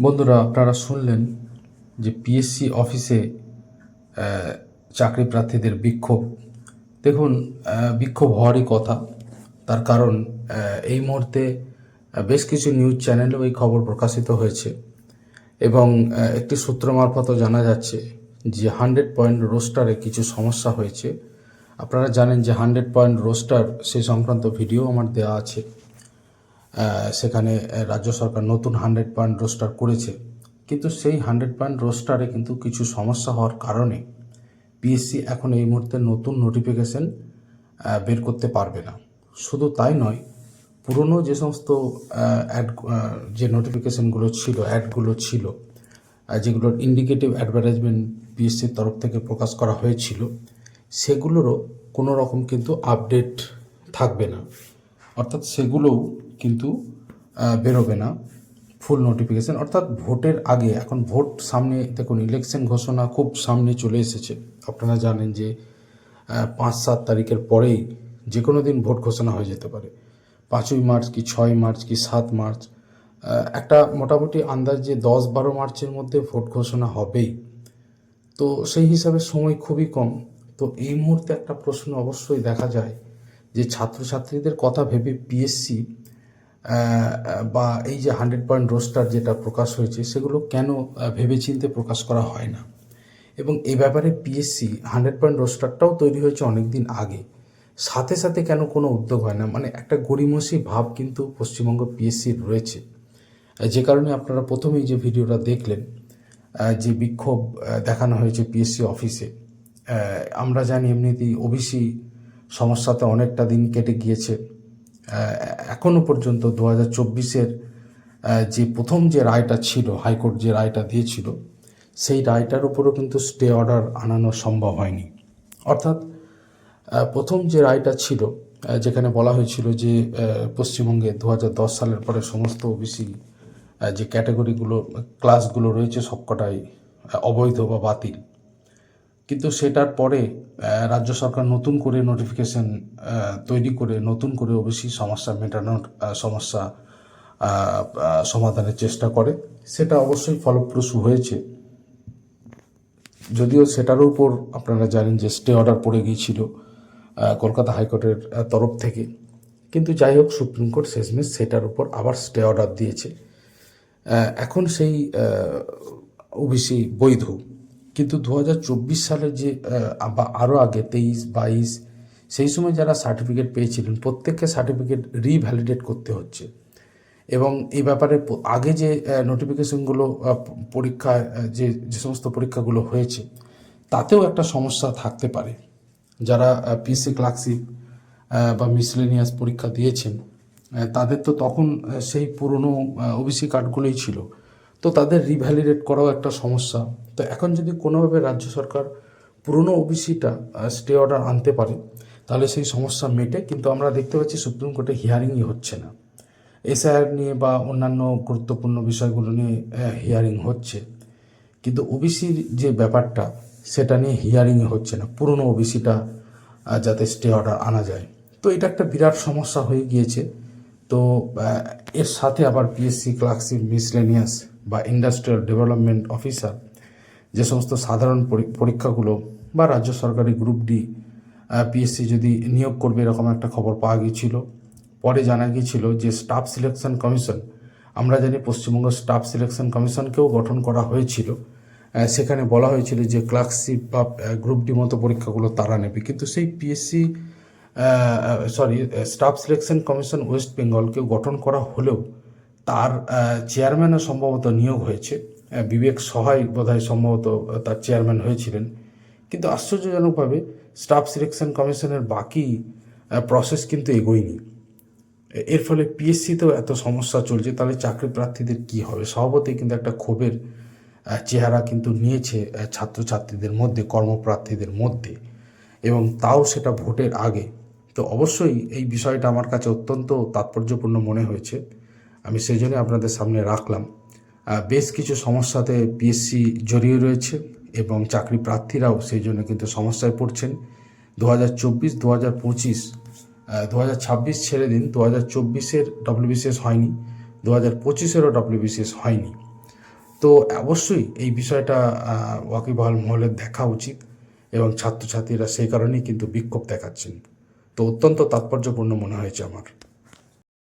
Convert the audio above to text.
বন্ধুরা, আপনারা শুনলেন যে পিএসসি অফিসে চাকরি প্রার্থীদের বিক্ষোভ। দেখুন, বিক্ষোভ হওয়ারই কথা। তার কারণ এই মুহূর্তে বেশ কিছু নিউজ চ্যানেলেও এই খবর প্রকাশিত হয়েছে এবং একটি সূত্র মারফতও জানা যাচ্ছে যে 100 পয়েন্ট রোস্টারে কিছু সমস্যা হয়েছে। আপনারা জানেন যে 100 পয়েন্ট রোস্টার সেই সংক্রান্ত ভিডিও আমার দেওয়া আছে। সেখানে রাজ্য সরকার নতুন 100 পয়েন্ট রোস্টার করেছে, কিন্তু সেই 100 পয়েন্ট রোস্টারে কিন্তু কিছু সমস্যা হওয়ার কারণে পিএসসি এখন এই মুহূর্তে নতুন নোটিফিকেশন বের করতে পারবে না। শুধু তাই নয়, পুরনো যে সমস্ত যে নোটিফিকেশনগুলো ছিল, অ্যাডগুলো ছিল, যেগুলোর ইন্ডিকেটিভ অ্যাডভার্টাইজমেন্ট পিএসসির তরফ থেকে প্রকাশ করা হয়েছিল, সেগুলোরও কোনো রকম কিন্তু আপডেট থাকবে না। অর্থাৎ সেগুলোও কিন্তু বেরোবে না ফুল নোটিফিকেশান। অর্থাৎ ভোটের আগে, এখন ভোট সামনে, দেখুন ইলেকশন ঘোষণা খুব সামনে চলে এসেছে। আপনারা জানেন যে 5-7 তারিখের পরেই যে কোনো দিন ভোট ঘোষণা হয়ে যেতে পারে। 5ই মার্চ কি 6 মার্চ কি 7 মার্চ, একটা মোটামুটি আন্দাজ যে 10-12 মার্চের মধ্যে ভোট ঘোষণা হবেই। তো সেই হিসাবে সময় খুবই কম। তো এই মুহূর্তে একটা প্রশ্ন অবশ্যই দেখা যায় যে ছাত্রছাত্রীদের কথা ভেবে পিএসসি বা এই যে 100 পয়েন্ট রোস্টার যেটা প্রকাশ হয়েছে, সেগুলো কেন ভেবেচিন্তে প্রকাশ করা হয় না। এবং এই ব্যাপারে পিএসসি 100 পয়েন্ট রোস্টারটাও তৈরি হয়েছে অনেক দিন আগে, সাথে সাথে কেন কোনো উদ্যোগ হয় না। মানে একটা গড়িমসি ভাব কিন্তু পশ্চিমবঙ্গ পিএসসির রয়েছে, যে কারণে আপনারা প্রথমেই যে ভিডিওটা দেখলেন, যে বিক্ষোভ দেখানো হয়েছে পিএসসি অফিসে। আমরা জানি এমনিতেই ওবিসি সমস্যাতে অনেকটা দিন কেটে গিয়েছে। এখনও পর্যন্ত 2024-এর যে প্রথম যে রায়টা ছিল, হাইকোর্ট যে রায়টা দিয়েছিল, সেই রায়টার উপরও কিন্তু স্টে অর্ডার আনানো সম্ভব হয়নি। অর্থাৎ প্রথম যে রায়টা ছিল, যেখানে বলা হয়েছিল যে পশ্চিমবঙ্গে 2010 সালের পরে সমস্ত ওবিসি যে ক্যাটাগরিগুলো, ক্লাসগুলো রয়েছে, সবকটাই অবৈধ বা বাতিল। কিন্তু সেটার পরে রাজ্য সরকার নতুন করে নোটিফিকেশন তৈরি করে নতুন করে ওবিসি সমস্যা মেটানোর সমস্যা সমাধানের চেষ্টা করে। সেটা অবশ্যই ফলপ্রসূ হয়েছে, যদিও সেটার উপর আপনারা জানেন যে স্টে অর্ডার পড়ে গিয়েছিল কলকাতা হাইকোর্টের তরফ থেকে। কিন্তু যাই হোক, সুপ্রিম কোর্ট শেষমেশ সেটার উপর আবার স্টে অর্ডার দিয়েছে। এখন সেই ওবিসি বৈধ। কিন্তু 2024 সালে যে বা আরও আগে 23-22, সেই সময় যারা সার্টিফিকেট পেয়েছিলেন, প্রত্যেককে সার্টিফিকেট রিভ্যালিডেট করতে হচ্ছে। এবং এই ব্যাপারে আগে যে নোটিফিকেশনগুলো পরীক্ষায় যে সমস্ত পরীক্ষাগুলো হয়েছে, তাতেও একটা সমস্যা থাকতে পারে। যারা পিএসসি ক্লার্কশিপ বা মিসলেনিয়াস পরীক্ষা দিয়েছেন, তাদের তো তখন সেই পুরনো ওবিসি কার্ডগুলোই ছিল, তো তাদের রিভ্যালিডেট করাও একটা সমস্যা। তো এখন যদি কোনোভাবে রাজ্য সরকার পুরনো ওবিসিটা স্টে অর্ডার আনতে পারে, তাহলে সেই সমস্যা মেটে। কিন্তু আমরা দেখতে পাচ্ছি সুপ্রিম কোর্টে হিয়ারিংই হচ্ছে না। এসআইআর নিয়ে বা অন্যান্য গুরুত্বপূর্ণ বিষয়গুলো নিয়ে হিয়ারিং হচ্ছে, কিন্তু ওবিসির যে ব্যাপারটা, সেটা নিয়ে হিয়ারিংই হচ্ছে না, পুরনো ওবিসিটা যাতে স্টে অর্ডার আনা যায়। তো এটা একটা বিরাট সমস্যা হয়ে গিয়েছে। তো এর সাথে আবার পিএসসি ক্লার্কশিপ, মিসলেনিয়াস বা ইন্ডাস্ট্রিয়াল ডেভেলপমেন্ট অফিসার, যে সমস্ত সাধারণ পরীক্ষাগুলো, বা রাজ্য সরকারি গ্রুপ ডি পিএসসি যদি নিয়োগ করবে, এরকম একটা খবর পাওয়া গিয়েছিল। পরে জানা গিয়েছিল যে স্টাফ সিলেকশন কমিশন, আমরা জানি পশ্চিমবঙ্গ স্টাফ সিলেকশন কমিশনকেও গঠন করা হয়েছিল। সেখানে বলা হয়েছিল যে ক্লার্কশিপ বা গ্রুপ ডি মতো পরীক্ষাগুলো তারা নেবে। কিন্তু সেই PSC staff selection commission west বেঙ্গলকে গঠন করা হলেও তার চেয়ারম্যানও সম্ভবত নিয়োগ হয়েছে। বিবেক সহায় বোধহয় সম্ভবত তার চেয়ারম্যান হয়েছিলেন। কিন্তু আশ্চর্যজনকভাবে স্টাফ সিলেকশন কমিশনের বাকি প্রসেস কিন্তু এগোয়নি। এর ফলে পিএসসিতেও এত সমস্যা চলছে, তাহলে চাকরি প্রার্থীদের কী হবে? স্বভাবতই কিন্তু একটা ক্ষোভের চেহারা কিন্তু নিয়েছে ছাত্রছাত্রীদের মধ্যে, কর্মপ্রার্থীদের মধ্যে, এবং তাও সেটা ভোটের আগে। তো অবশ্যই এই বিষয়টা আমার কাছে অত্যন্ত তাৎপর্যপূর্ণ মনে হয়েছে, আমি সেই জন্য আপনাদের সামনে রাখলাম। বেশ কিছু সমস্যাতে পিএসসি জড়িয়ে রয়েছে এবং চাকরি প্রার্থীরাও সেই জন্য কিন্তু সমস্যায় পড়ছেন। 2024, 2025, 2026 ছেড়ে দিন, 2024-এর ডব্লিউবিসিএস হয়নি, 2025-এরও ডব্লিউবিসিএস হয়নি। তো অবশ্যই এই বিষয়টা ওয়াকিবহাল মহলের দেখা উচিত এবং ছাত্রছাত্রীরা সেই কারণেই কিন্তু বিক্ষোভ দেখাচ্ছেন। তো অত্যন্ত তাৎপর্যপূর্ণ মনে হয়েছে আমার।